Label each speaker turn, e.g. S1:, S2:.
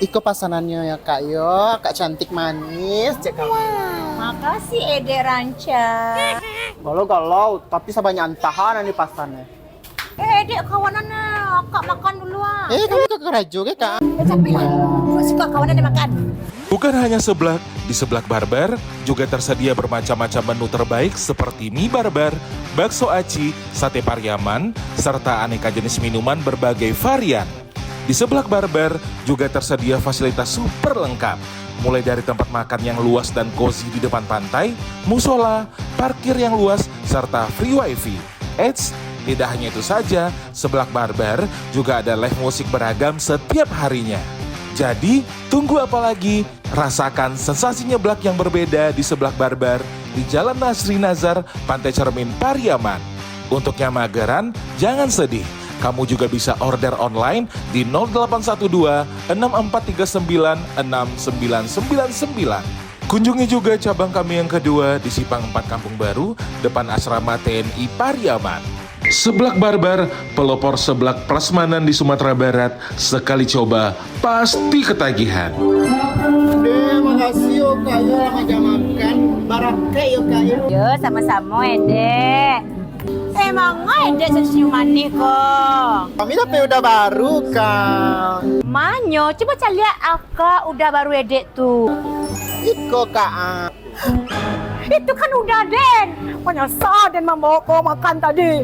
S1: Iko pasanannya ya kak yo, kak cantik manis.
S2: Makasih Ede Ranca.
S1: Galau, tapi sabanyak antahan di pasannya.
S2: Ede kawanannya, kak makan dulu ah.
S1: Kamu ke Rajo ke kak?
S2: Capek lah, suka kawanannya makan.
S3: Bukan hanya seblak, di Seblak Barbar juga tersedia bermacam-macam menu terbaik seperti mie barbar, bakso aci, sate Pariaman, serta aneka jenis minuman berbagai varian. Di Seblak Barbar juga tersedia fasilitas super lengkap, mulai dari tempat makan yang luas dan cozy di depan pantai, musola, parkir yang luas, serta free wifi. Eits, tidak hanya itu saja, Seblak Barbar juga ada live musik beragam setiap harinya. Jadi, tunggu apa lagi? Rasakan sensasi nyeblak yang berbeda di Seblak Barbar di Jalan Nasri Nazar, Pantai Cermin, Pariaman. Untuk yang mageran, jangan sedih. Kamu juga bisa order online di 0812 6439 6999. Kunjungi juga cabang kami yang kedua di Sipang 4 Kampung Baru, depan asrama TNI Pariaman. Seblak Barbar, pelopor seblak prasmanan di Sumatera Barat. Sekali coba, pasti ketagihan.
S1: Makasih yo kak yo, aja makan. Barakai yo kak yo.
S2: Yo, sama-sama Ede. Emang Ede senyuman nih kok.
S1: Kami tapi udah baru kak.
S2: Manyo, coba cari lihat Aka udah baru Ede tuh.
S1: Iko kak.
S2: Itu kan udah Den. Penyesal Den membawa kau makan tadi.